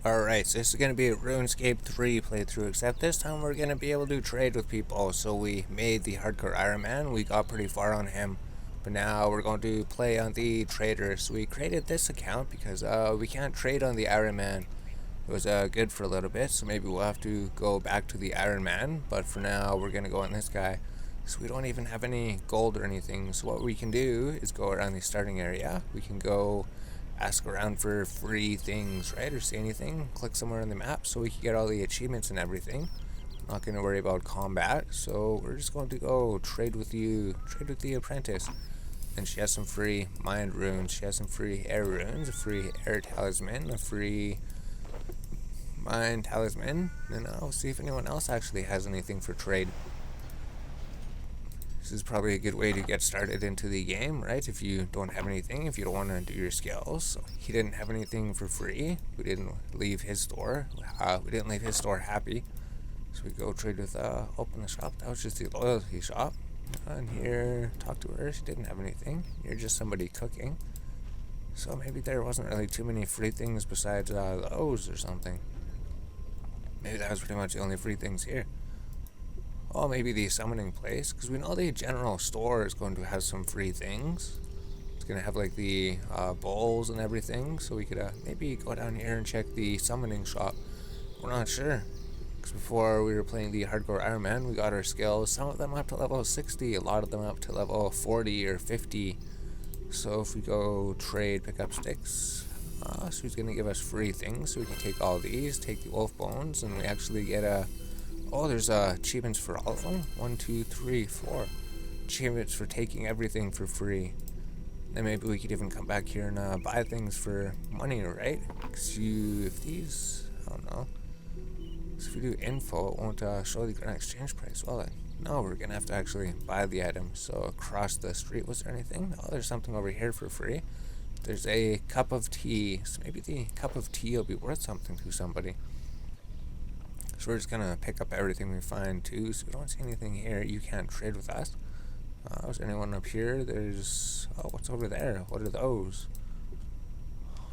Alright, so this is going to be a Runescape 3 playthrough, except this time we're going to be able to trade with people. So we made the hardcore Iron Man, we got pretty far on him, but now we're going to play on the trader. So we created this account because we can't trade on the Iron Man. It was good for a little bit, so maybe we'll have to go back to the Iron Man, but for now we're going to go on this guy. So we don't even have any gold or anything, so what we can do is go around the starting area. We can go ask around for free things, right, or see anything, click somewhere on the map so we can get all the achievements and everything. Not going to worry about combat, so we're just going to go trade with the apprentice. And she has some free mind runes, she has some free air runes, a free air talisman, a free mind talisman, and I'll see if anyone else actually has anything for trade. This is probably a good way to get started into the game, right? If you don't have anything, if you don't want to do your skills. So he didn't have anything for free. We didn't leave his store. We didn't leave his store happy. So we go trade with, open the shop. That was just the loyalty shop. And here, talk to her. She didn't have anything. You're just somebody cooking. So maybe there wasn't really too many free things besides those or something. Maybe that was pretty much the only free things here. Oh, maybe the summoning place, because we know the general store is going to have some free things. It's going to have like the bowls and everything, so we could maybe go down here and check the summoning shop. We're not sure, because before we were playing the hardcore Iron Man, we got our skills, some of them up to level 60, a lot of them up to level 40 or 50. So if we go trade, pick up sticks, so he's going to give us free things, so we can take all these, take the wolf bones, and we actually get a... Oh, there's achievements for all of them. 1, 2, 3, 4 achievements for taking everything for free. Then maybe we could even come back here and buy things for money, right? Because if these, I don't know. So if we do info, it won't show the grand exchange price. Well, no, we're gonna have to actually buy the item. So across the street, was there anything? Oh, there's something over here for free. There's a cup of tea. So maybe the cup of tea will be worth something to somebody. So we're just gonna pick up everything we find too, so we don't see anything here. You can't trade with us. Is there anyone up here? There's... Oh, what's over there? What are those?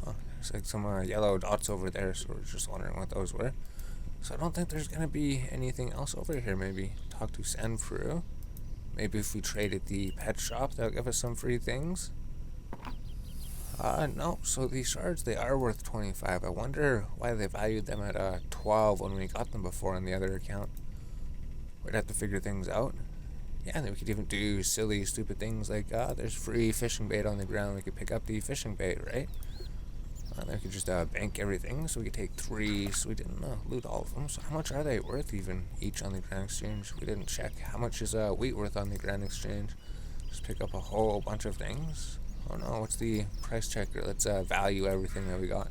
Oh, there's like some yellow dots over there, so we're just wondering what those were. So I don't think there's gonna be anything else over here. Maybe talk to Sanfru. Maybe if we trade at the pet shop, they'll give us some free things. No, so these shards, they are worth 25. I wonder why they valued them at 12 when we got them before on the other account. We'd have to figure things out. Yeah, and then we could even do silly, stupid things like, there's free fishing bait on the ground. We could pick up the fishing bait, right? And then we could just bank everything, so we could take 3, so we didn't loot all of them. So how much are they worth even, each on the Grand Exchange? We didn't check. How much is wheat worth on the Grand Exchange? Just pick up a whole bunch of things. Oh no, what's the price checker? Let's value everything that we got.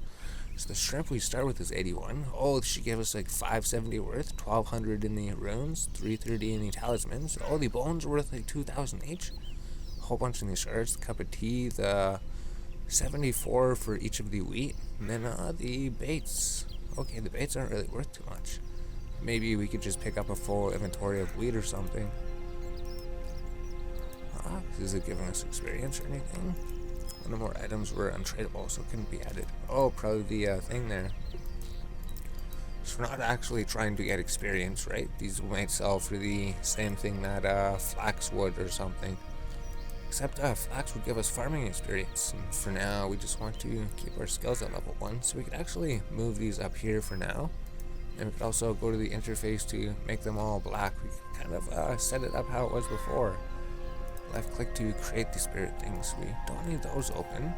So the shrimp we start with is 81. Oh, she gave us like 570 worth, 1200 in the runes, 330 in the talismans. Oh, the bones are worth like 2000 each. A whole bunch in the shards, the cup of tea, the 74 for each of the wheat, and then the baits. Okay, the baits aren't really worth too much. Maybe we could just pick up a full inventory of wheat or something. Is it giving us experience or anything? One or more items were untradeable, so it couldn't be added. Oh, probably the thing there. So we're not actually trying to get experience, right? These might sell for the same thing that flax would or something. Except flax would give us farming experience. And for now, we just want to keep our skills at level 1. So we could actually move these up here for now. And we could also go to the interface to make them all black. We could kind of set it up how it was before. Left click to create the spirit things. We don't need those open,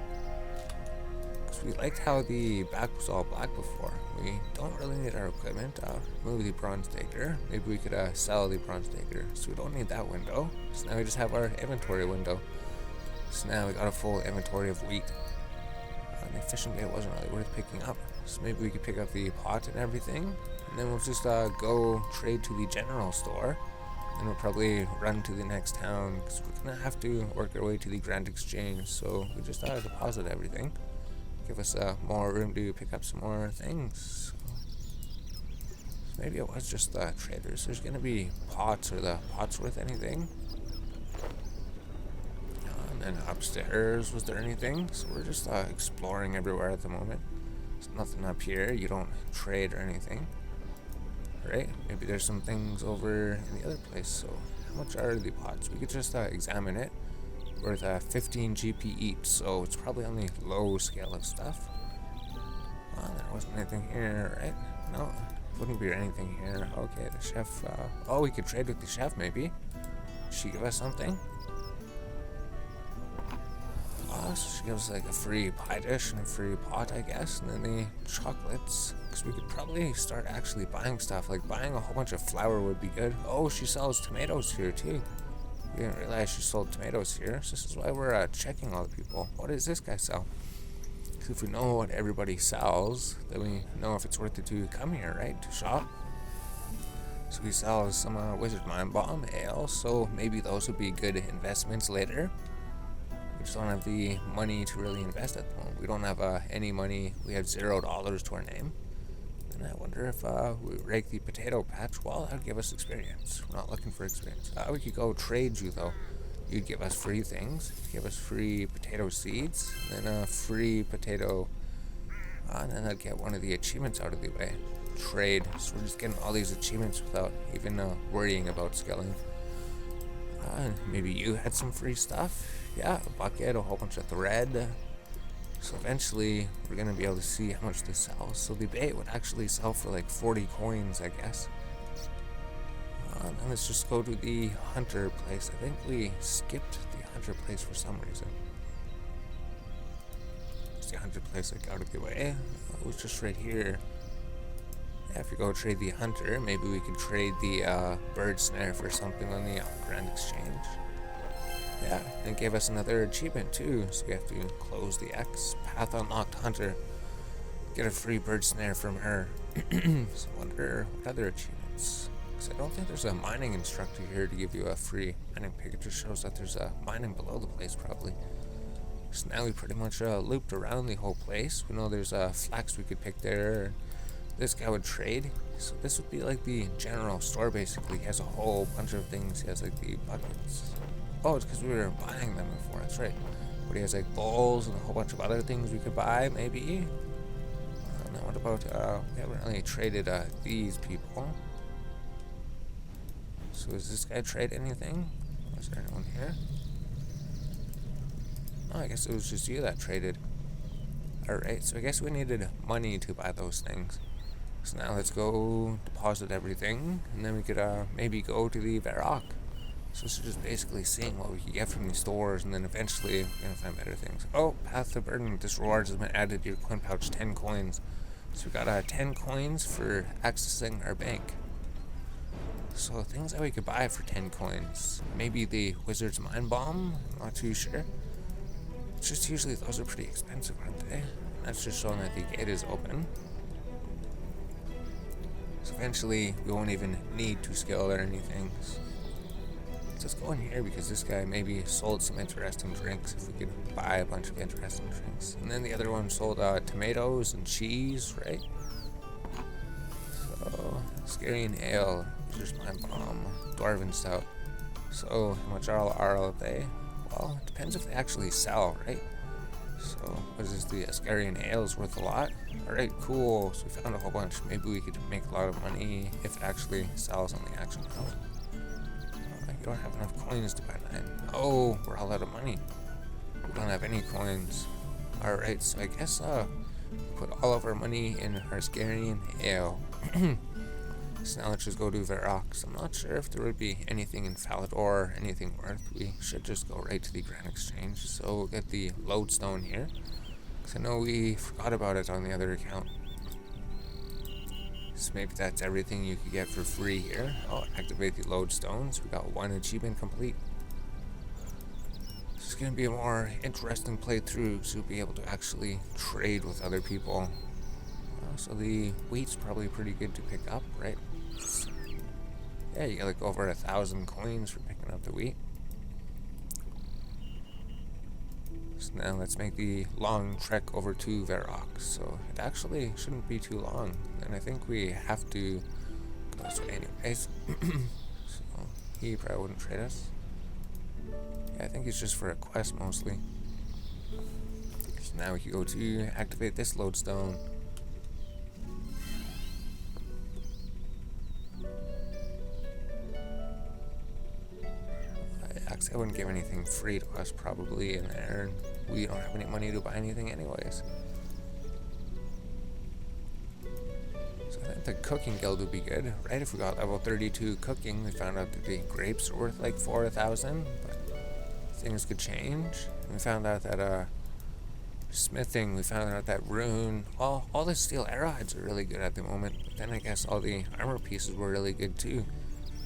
because we liked how the back was all black before. We don't really need our equipment. Move the bronze dagger. Maybe we could sell the bronze dagger, so we don't need that window. So now we just have our inventory window. So now we got a full inventory of wheat. The fishing bait wasn't really worth picking up, so maybe we could pick up the pot and everything, and then we'll just go trade to the general store. And we'll probably run to the next town, because we're going to have to work our way to the Grand Exchange, so we just deposit everything. Give us more room to pick up some more things. So maybe it was just traders. There's going to be pots. Are the pots worth anything? And then upstairs, was there anything? So we're just exploring everywhere at the moment. There's nothing up here. You don't trade or anything. Right? Maybe there's some things over in the other place. So how much are the pots? We could just examine it. Worth 15 GP each, so it's probably on the low scale of stuff. Oh, there wasn't anything here, right? No, wouldn't be anything here. Okay, the chef. Oh, we could trade with the chef, maybe. She give us something? Oh, so she gives like a free pie dish and a free pot, I guess, and then the chocolates. Because we could probably start actually buying stuff. Like buying a whole bunch of flour would be good. Oh, she sells tomatoes here too. We didn't realize she sold tomatoes here, so this is why we're checking all the people. What does this guy sell? Because if we know what everybody sells, then we know if it's worth it to come here, right? To shop. So he sells some Wizard Mind Bomb, ale, so maybe those would be good investments later. We just don't have the money to really invest at the moment. We don't have any money. We have $0 to our name. And I wonder if we rake the potato patch. Well, that would give us experience. We're not looking for experience. We could go trade you, though. You'd give us free things. You'd give us free potato seeds. And then a free potato. And then I'd get one of the achievements out of the way. Trade. So we're just getting all these achievements without even worrying about skilling. Maybe you had some free stuff. Yeah, a bucket, a whole bunch of thread. So eventually, we're going to be able to see how much this sells. So the bait would actually sell for like 40 coins, I guess. And let's just go to the hunter place. I think we skipped the hunter place for some reason. It's the hunter place like out of the way. It was just right here. Yeah, if we go trade the hunter, maybe we could trade the bird snare for something on the Grand Exchange. Yeah, and it gave us another achievement too, so we have to close the X. Path unlocked hunter. Get a free bird snare from her. So I wonder what other achievements. Because I don't think there's a mining instructor here to give you a free mining pick. It just shows that there's a mining below the place probably. So now we pretty much looped around the whole place. We know there's a flax we could pick there. This guy would trade. So this would be like the general store basically. He has a whole bunch of things. He has like the buckets. Oh, it's because we were buying them before, that's right. But he has like bowls and a whole bunch of other things we could buy, maybe. And then what about, we haven't really traded these people. So does this guy trade anything? Was there anyone here? Oh, I guess it was just you that traded. Alright, so I guess we needed money to buy those things. So now let's go deposit everything, and then we could maybe go to the Varrock. So this is just basically seeing what we can get from these stores, and then eventually we're going to find better things. Oh, Path to Burden. This rewards has been added to your coin pouch, 10 coins. So we got 10 coins for accessing our bank. So things that we could buy for 10 coins. Maybe the Wizard's Mind Bomb. I'm not too sure. It's just usually those are pretty expensive, aren't they? That's just showing that the gate is open. So eventually we won't even need to skill or anything. Let's go in here because this guy maybe sold some interesting drinks if we could buy a bunch of interesting drinks. And then the other one sold tomatoes and cheese, right? So, Scarian Ale, Wizard's Mind Bomb, Dwarven Stout. So, how much are all they? Well, it depends if they actually sell, right? So, what is this? The Ascarian Ale is worth a lot. Alright, cool. So we found a whole bunch. Maybe we could make a lot of money if it actually sells on the action house. We don't have enough coins to buy that. Oh, we're all out of money. We don't have any coins. Alright, so I guess put all of our money in our Ascarian Ale. So now let's just go to Varrock. I'm not sure if there would be anything in Falador or anything worth. We should just go right to the Grand Exchange. So we'll get the lodestone here. Because I know we forgot about it on the other account. So maybe that's everything you could get for free here. I'll activate the lodestones. We got one achievement complete. This is going to be a more interesting playthrough, so you'll be able to actually trade with other people. So the wheat's probably pretty good to pick up, right? Yeah, you get like over 1,000 coins for picking up the wheat. So now let's make the long trek over to Varrock. So it actually shouldn't be too long. And I think we have to go this way anyways. So he probably wouldn't trade us. Yeah, I think it's just for a quest mostly. So now we can go to activate this lodestone. because they wouldn't give anything free to us probably in there, and we don't have any money to buy anything anyways. So I think the cooking guild would be good, right? If we got level 32 cooking, we found out that the grapes are worth like 4,000, but things could change. And we found out that smithing, we found out that rune, all the steel arrowheads are really good at the moment, but then I guess all the armor pieces were really good too.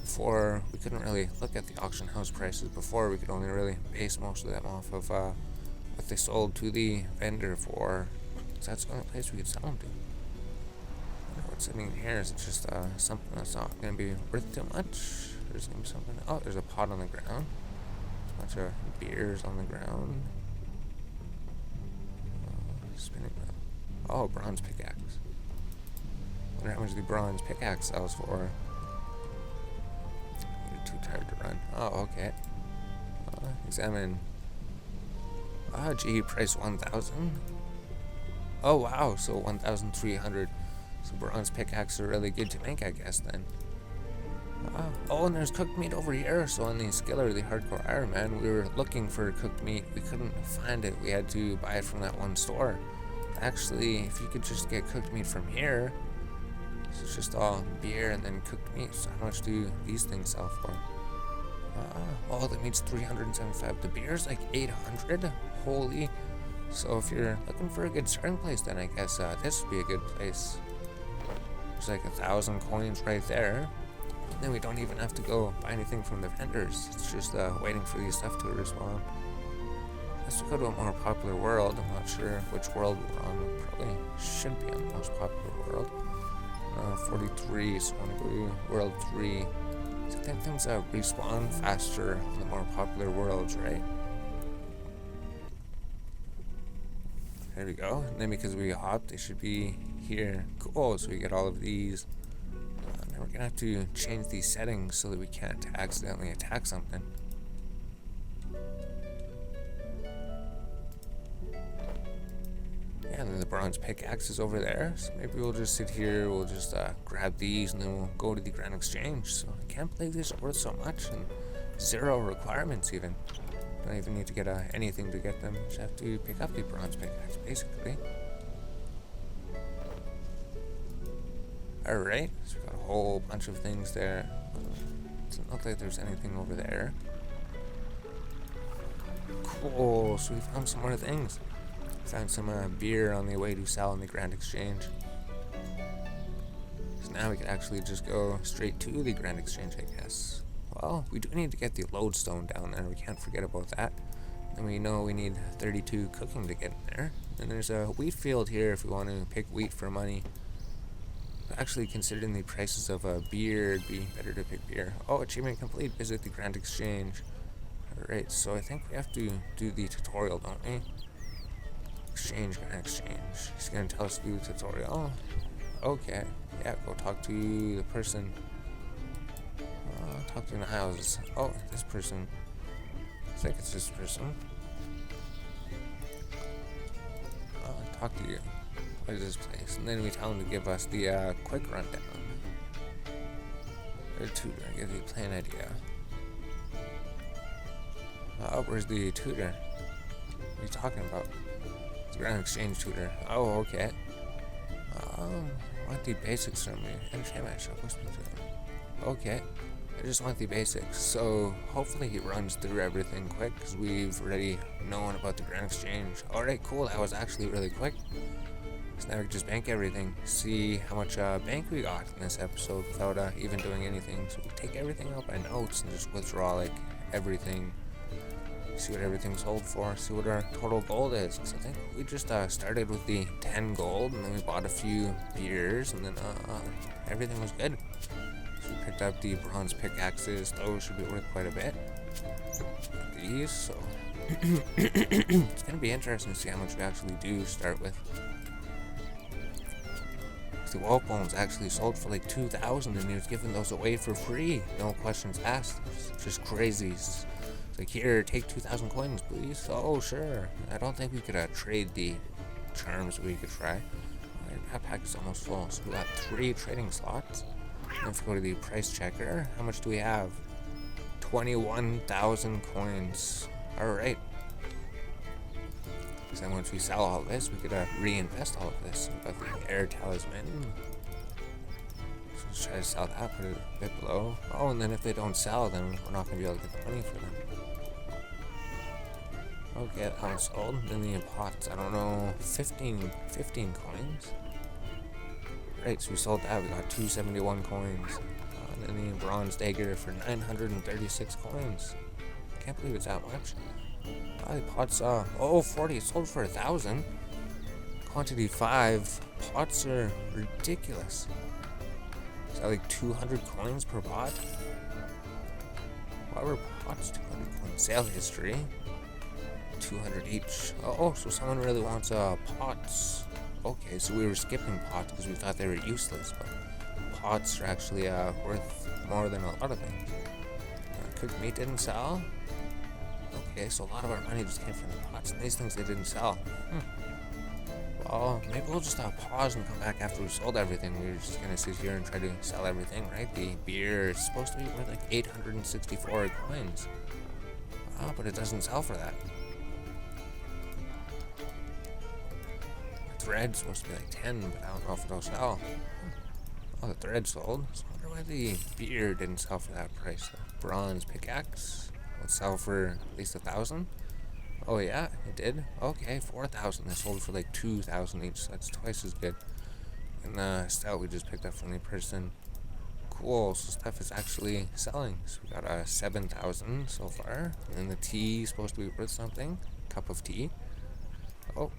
Before, we couldn't really look at the auction house prices before, we could only really base most of them off of what they sold to the vendor for, because that's the only place we could sell them to. I wonder what's sitting in here. Is it just something that's not going to be worth too much? There's going to be something. Oh, there's a pot on the ground. A bunch of beers on the ground. Spinning wheel. Oh, bronze pickaxe. Wonder how much the bronze pickaxe sells for. You're too tired to run. Oh, okay. Examine. Gee, price 1,000. Oh, wow. So 1,300. So bronze pickaxes are really good to make, I guess, then. Oh, and there's cooked meat over here. So on the Skiller, the Hardcore Iron Man, we were looking for cooked meat. We couldn't find it. We had to buy it from that one store. Actually, if you could just get cooked meat from here, it's just all beer and then cooked meat. So how much do these things sell for? Oh, the meat's 375. The beer's like 800. Holy. So if you're looking for a good starting place, then I guess this would be a good place. There's like 1,000 coins right there. And then we don't even have to go buy anything from the vendors. It's just waiting for these stuff to respawn. Let's go to a more popular world. I'm not sure which world we're on. We probably should be on the most popular world. 43, so I want to go to world 3. So I think things respawn faster on the more popular worlds, right? There we go. And then because we hopped, they should be here. Cool, so we get all of these. Now we're going to have to change these settings so that we can't accidentally attack something. Yeah, and then the bronze pickaxe is over there. So maybe we'll just sit here, we'll just grab these, and then we'll go to the Grand Exchange. So I can't believe these are worth so much, and 0 requirements even. Don't even need to get anything to get them. Just have to pick up the bronze pickaxe, basically. Alright, so we've got a whole bunch of things there. Doesn't look like there's anything over there. Cool, so we found some more things. Found some beer on the way to sell in the Grand Exchange. So now we can actually just go straight to the Grand Exchange, I guess. Well, we do need to get the lodestone down there. We can't forget about that. And we know we need 32 cooking to get in there. And there's a wheat field here if we want to pick wheat for money. But actually, considering the prices of beer, it'd be better to pick beer. Oh, achievement complete. Visit the Grand Exchange. Alright, so I think we have to do the tutorial, don't we? Exchange. He's gonna tell us to do the tutorial. Okay. Yeah, go talk to the person. Talk to in the houses. Oh, this person. I think it's this person. Talk to you. What is this place? And then we tell him to give us the quick rundown. The tutor, give the plan idea. Where's the tutor? What are you talking about? Grand Exchange tutor. Oh, okay. Want the basics from me. Entertainment shop. Okay. I just want the basics. So hopefully he runs through everything quick because we've already known about the Grand Exchange. Alright, cool. That was actually really quick. So now we can just bank everything. See how much bank we got in this episode without even doing anything. So we take everything out by notes and just withdraw like everything. See what everything's sold for, see what our total gold is. Because I think we just started with the 10 gold, and then we bought a few beers, and then everything was good. So we picked up the bronze pickaxes, those should be worth quite a bit. These, so it's going to be interesting to see how much we actually do start with. The wall bones actually sold for like 2,000, and he was giving those away for free. No questions asked. It's just crazy. It's like, here, take 2,000 coins, please. Oh, sure. I don't think we could trade the charms, but we could try. That pack is almost full, so we got 3 trading slots. Let's go to the price checker. How much do we have? 21,000 coins. Alright. So then once we sell all of this, we could reinvest all of this. We got the air talisman. So let's try to sell that, put it a bit below. Oh, and then if they don't sell, then we're not going to be able to get the money for them. Okay, that one's sold. Then the pots, I don't know, 15 coins. Right, so we sold that. We got 271 coins. And then the bronze dagger for 936 coins. Can't believe it's that much. The pots, 40, it sold for 1,000. Quantity 5. Pots are ridiculous. Is that like 200 coins per pot? Why were pots 200 coins? Sale history. 200 each. Oh, so someone really wants pots. Okay, so we were skipping pots because we thought they were useless, but pots are actually worth more than a lot of things. Cooked meat didn't sell. Okay, so a lot of our money just came from the pots, and these things they didn't sell. Well, maybe we'll just pause and come back after we sold everything. We're just gonna sit here and try to sell everything, right? The beer is supposed to be worth like 864 coins. But it doesn't sell for that. Thread's supposed to be like 10, but I don't know if it'll sell. Oh, the thread sold. So I wonder why the beer didn't sell for that price. The bronze pickaxe would sell for at least 1,000. Oh yeah, it did. Okay, 4,000. They sold for like 2,000 each. So that's twice as good. And the stout we just picked up from the person. Cool. So stuff is actually selling. So we got 7,000 so far. And then the tea is supposed to be worth something. Cup of tea. Oh.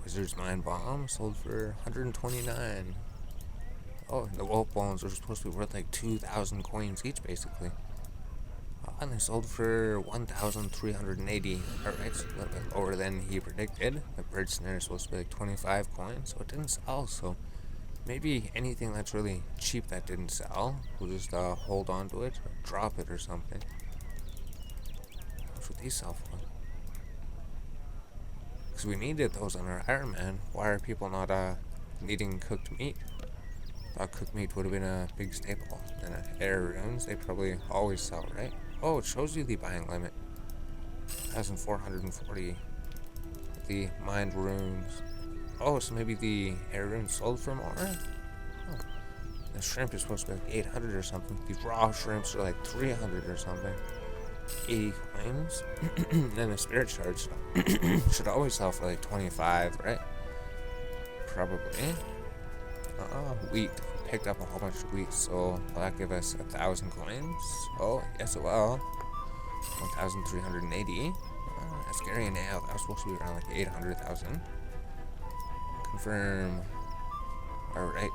Wizard's Mind Bomb sold for 129. Oh, and the wolf bones are supposed to be worth like 2,000 coins each, basically. And they sold for 1,380. Alright, so a little bit lower than he predicted. The bird snare is supposed to be like 25 coins, so it didn't sell. So maybe anything that's really cheap that didn't sell, we'll just hold on to it or drop it or something. That's what these sell for. Because we needed those on our Iron Man. Why are people not needing cooked meat? Thought cooked meat would have been a big staple. And air runes, they probably always sell, right? Oh, it shows you the buying limit. 1,440. The mind runes. Oh, so maybe the air runes sold for more? Oh. The shrimp is supposed to be like 800 or something. The raw shrimps are like 300 or something. 80 coins. And the spirit shards should always sell for like 25, right? Probably. Wheat. Picked up a whole bunch of wheat, so will that give us 1,000 coins? Oh, yes it will. 1,380. Ascarian nail. That was supposed to be around like 800,000. Confirm. Alright.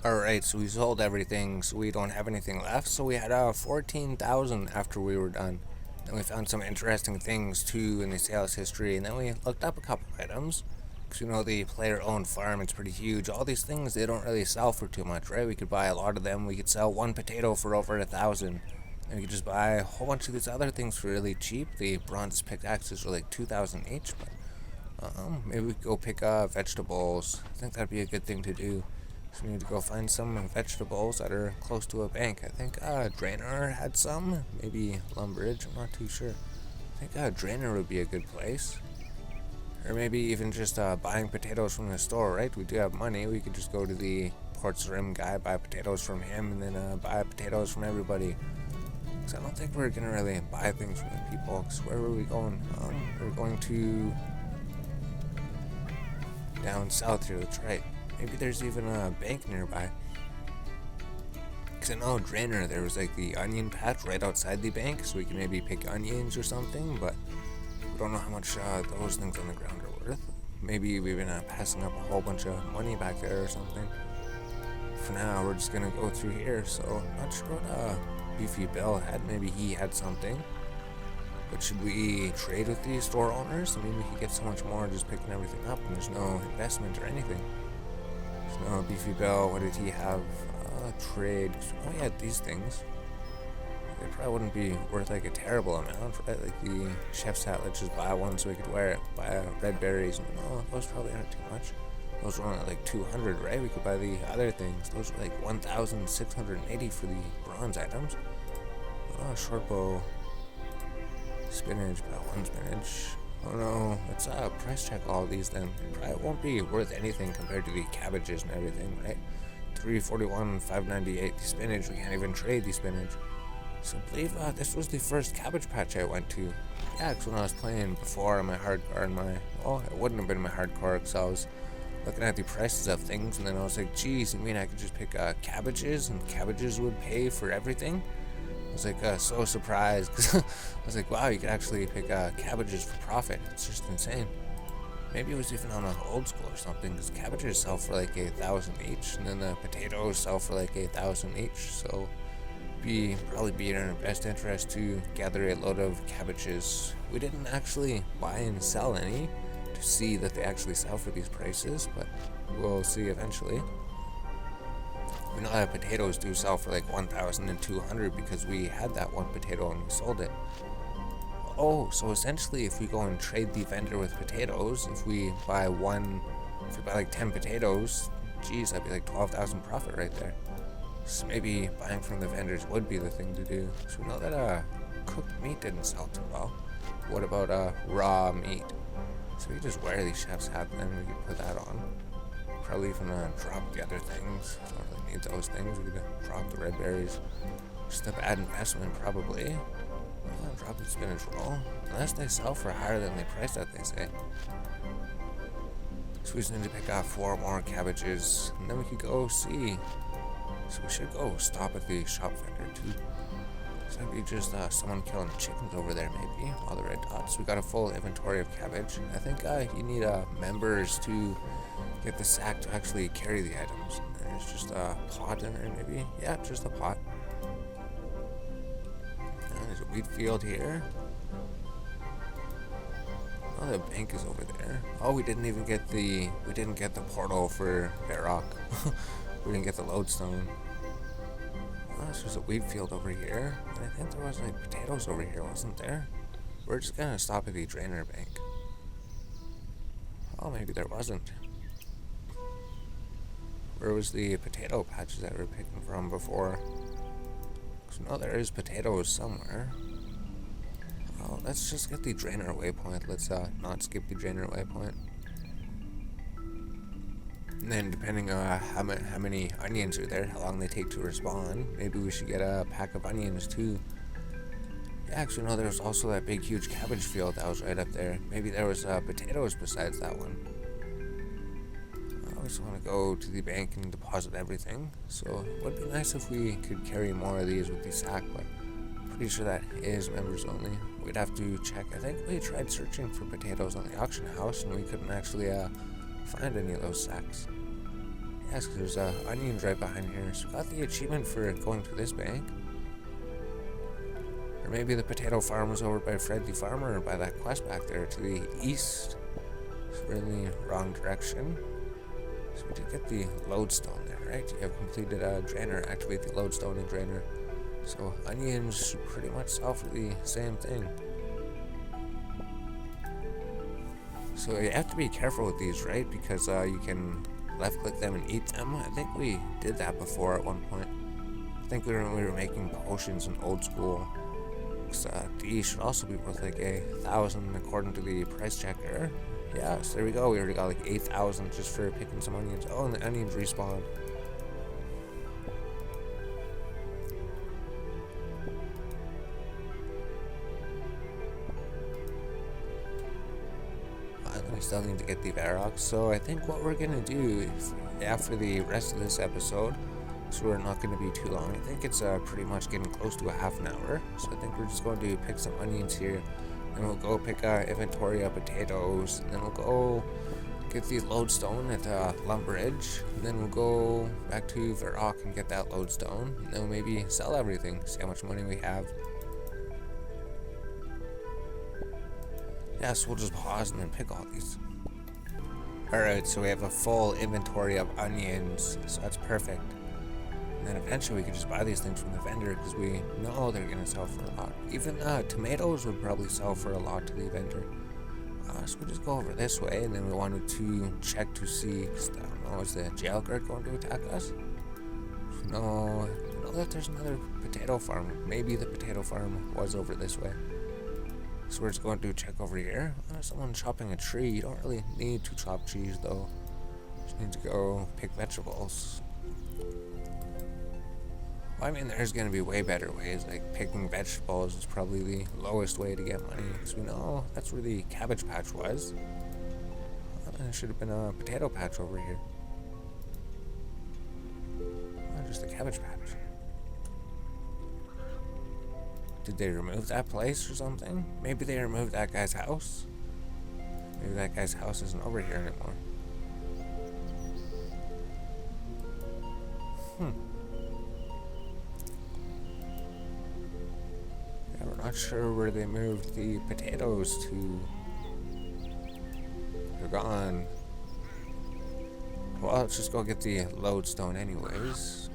Alright, so we sold everything, so we don't have anything left. So we had 14,000 after we were done. Then we found some interesting things too in the sales history, and then we looked up a couple items. Because you know, the player-owned farm, it's pretty huge. All these things, they don't really sell for too much, right? We could buy a lot of them. We could sell one potato for over 1,000. And we could just buy a whole bunch of these other things for really cheap. The bronze pickaxes are like 2,000 each, but maybe we could go pick up vegetables. I think that'd be a good thing to do. So we need to go find some vegetables that are close to a bank. I think Draenor had some. Maybe Lumbridge, I'm not too sure. I think Draenor would be a good place. Or maybe even just buying potatoes from the store, right? We do have money. We could just go to the Port's Rim guy, buy potatoes from him, and then buy potatoes from everybody. Because I don't think we're going to really buy things from the people. Because where were we going? We're going to down south here, that's right. Maybe there's even a bank nearby. Because I know Draenor, there was like the onion patch right outside the bank, so we can maybe pick onions or something, but we don't know how much those things on the ground are worth. Maybe we've been passing up a whole bunch of money back there or something. For now, we're just gonna go through here, so I'm not sure what Beefy Bill had. Maybe he had something. But should we trade with the store owners? I mean, we could get so much more just picking everything up, and there's no investment or anything. There's no Beefy Bill. What did he have? Trade. Oh, he had these things. they probably wouldn't be worth like a terrible amount, right? Like the chef's hat, let's just buy one so we could wear it. Buy red berries. No, those probably aren't too much. Those were only like 200, right? We could buy the other things. Those were like 1,680 for the bronze items. Oh, short bow. Spinach, about one spinach. Oh no, let's price check all of these then. Probably won't be worth anything compared to the cabbages and everything, right? 341, 598. The spinach, we can't even trade the spinach. So I believe this was the first cabbage patch I went to. Yeah, because when I was playing before on my hardcore and my, oh, it wouldn't have been my hardcore because I was looking at the prices of things and then I was like, geez, you mean I could just pick cabbages and cabbages would pay for everything? I was like so surprised because I was like, wow, you could actually pick cabbages for profit. It's just insane. Maybe it was even on an old school or something because cabbages sell for like 1,000 each and then the potatoes sell for like 1,000 each. So probably be in our best interest to gather a load of cabbages. We didn't actually buy and sell any to see that they actually sell for these prices, but we'll see eventually. We know that potatoes do sell for like 1,200 because we had that one potato and we sold it. Oh, so essentially if we go and trade the vendor with potatoes, if we buy like 10 potatoes, geez, that'd be like 12,000 profit right there. So maybe buying from the vendors would be the thing to do. So we know that cooked meat didn't sell too well. What about raw meat? So we just wear the chef's hat and we could put that on. Probably even drop the other things. Don't really need those things. We could drop the red berries. Just a bad investment probably. Drop the spinach roll. Unless they sell for higher than the price that they say. So we just need to pick out 4 more cabbages and then we could go see. So we should go stop at the shop vendor too. So maybe just someone killing chickens over there maybe. All the red dots. We got a full inventory of cabbage. I think you need members to get the sack to actually carry the items. And there's just a pot in there maybe. Yeah, just a pot. And there's a wheat field here. Oh, the bank is over there. Oh, we didn't get the portal for Varrock. We didn't get the lodestone. Oh, so there's a wheat field over here. And I think there was like potatoes over here, wasn't there? We're just gonna stop at the drainer bank. Oh, maybe there wasn't. Where was the potato patches that we were picking from before? Because no, there is potatoes somewhere. Oh, let's just get the drainer waypoint. Let's not skip the drainer waypoint. And then depending on how many onions are there, how long they take to respawn, maybe we should get a pack of onions too. Yeah, actually no, there was also that big huge cabbage field that was right up there. Maybe there was potatoes besides that one. I always want to go to the bank and deposit everything. So it would be nice if we could carry more of these with the sack, but pretty sure that is members only. We'd have to check. I think we tried searching for potatoes on the auction house and we couldn't actually find any of those sacks. Yes, because there's onions right behind here. So we got the achievement for going to this bank. Or maybe the potato farm was over by Fred the Farmer or by that quest back there to the east. So we're in the wrong direction. So we did get the lodestone there, right? You have completed a drainer. Activate the lodestone and drainer. So onions should pretty much sell for the same thing. So you have to be careful with these, right? Because you can left click them and eat them. I think we did that before at one point. I think we were making potions in old school. These should also be worth like 1,000 according to the price checker. Yeah, so there we go. We already got like 8,000 just for picking some onions. Oh, and the onions respawn. We still need to get the Varrock. So I think what we're gonna do is, after the rest of this episode, so we're not going to be too long. I think it's pretty much getting close to a half an hour. So I think we're just going to pick some onions here. Then we'll go pick our inventory of potatoes. And then we'll go get the lodestone at Lumbridge. And then we'll go back to Varrock and get that lodestone. And then we'll maybe sell everything. See how much money we have. Yeah, so we'll just pause and then pick all these. Alright, so we have a full inventory of onions. So that's perfect. And then eventually we could just buy these things from the vendor because we know they're going to sell for a lot. Even tomatoes would probably sell for a lot to the vendor. So we'll just go over this way, and then we wanted to check to see, cause I don't know, is the jail guard going to attack us? No, I know that there's another potato farm. Maybe the potato farm was over this way. So we're just going to check over here. Someone's chopping a tree. You don't really need to chop trees though. Just need to go pick vegetables. Well, I mean, there's going to be way better ways, like picking vegetables is probably the lowest way to get money, because we know that's where the cabbage patch was. There should have been a potato patch over here. Oh, just a cabbage patch. Did they remove that place or something? Maybe they removed that guy's house? Maybe that guy's house isn't over here anymore. We're not sure where they moved the potatoes to. They're gone. Well, let's just go get the lodestone anyways.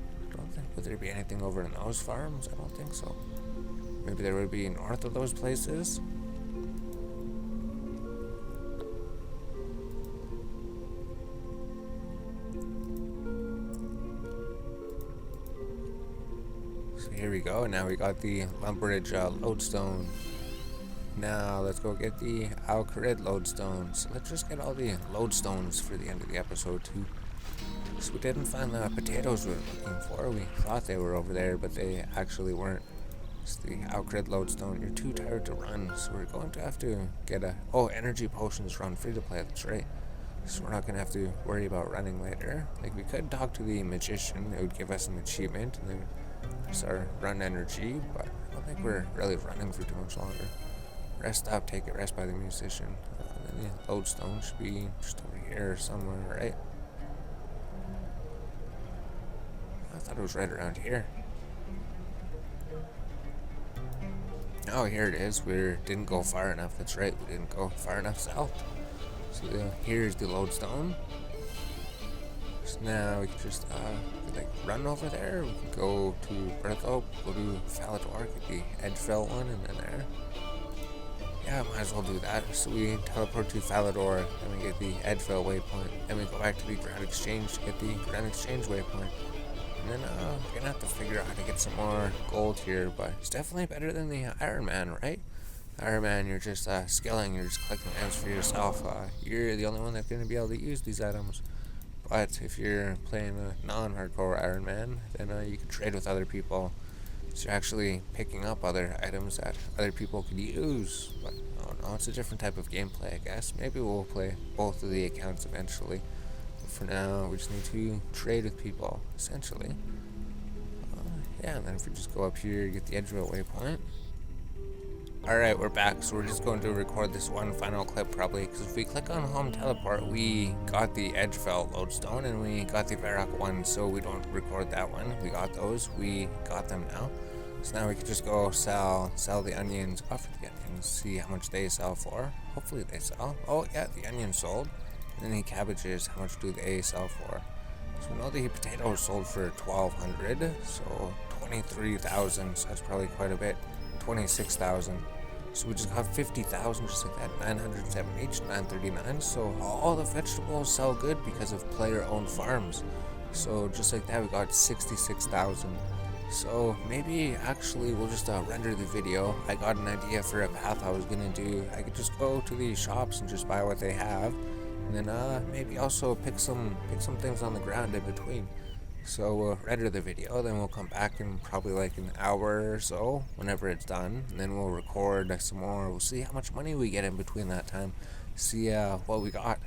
Would there be anything over in those farms? I don't think so. Maybe there would be north of those places. Here we go. Now we got the Lumbridge lodestone. Now let's go get the Alcarid lodestone. So let's just get all the lodestones for the end of the episode too. So we didn't find the potatoes we were looking for. We thought they were over there, but they actually weren't. It's the Alcarid lodestone. You're too tired to run, so we're going to have to get a... Oh, energy potions run free to play. That's right. So we're not going to have to worry about running later. Like, we could talk to the magician. It would give us an achievement, and then just our run energy, but I don't think we're really running for too much longer. Rest up, take it, rest by the musician. And then the lodestone should be just over here somewhere, right? I thought it was right around here. Oh, here it is. We didn't go far enough. That's right, we didn't go far enough south. So here's the lodestone. So now we can just run over there. We can go to Berthope, go to Falador, get the Edgefell one, and then there. Yeah, might as well do that. So we teleport to Falador, and we get the Edgefell waypoint. Then we go back to the Grand Exchange to get the Grand Exchange waypoint. And then we're gonna have to figure out how to get some more gold here, but it's definitely better than the Iron Man, right? Iron Man, you're just skilling, you're just collecting items for yourself. You're the only one that's gonna be able to use these items. But if you're playing a non-hardcore Iron Man, then you can trade with other people. So you're actually picking up other items that other people could use. But I don't know, it's a different type of gameplay, I guess. Maybe we'll play both of the accounts eventually. But for now, we just need to trade with people, essentially. Yeah, and then if we just go up here, get the Edgeville waypoint. Alright, we're back, so we're just going to record this one final clip probably, because if we click on home teleport, we got the Edgefell lodestone and we got the Varrock one, so we don't record that one. We got those, we got them now. So now we can just go sell the onions, offer the onions, see how much they sell for. Hopefully they sell. Oh yeah, the onions sold. And then the cabbages, how much do they sell for? So we know the potatoes sold for 1,200, so 23,000, so that's probably quite a bit. 26,000. So we just got 50,000 just like that. 907 each, 939. So all the vegetables sell good because of player-owned farms. So just like that, we got 66,000. So maybe actually we'll just render the video. I got an idea for a path I was gonna do. I could just go to the shops and just buy what they have, and then maybe also pick some things on the ground in between. So we'll render the video, then we'll come back in probably like an hour or so, whenever it's done, and then we'll record some more. We'll see how much money we get in between that time, see what we got.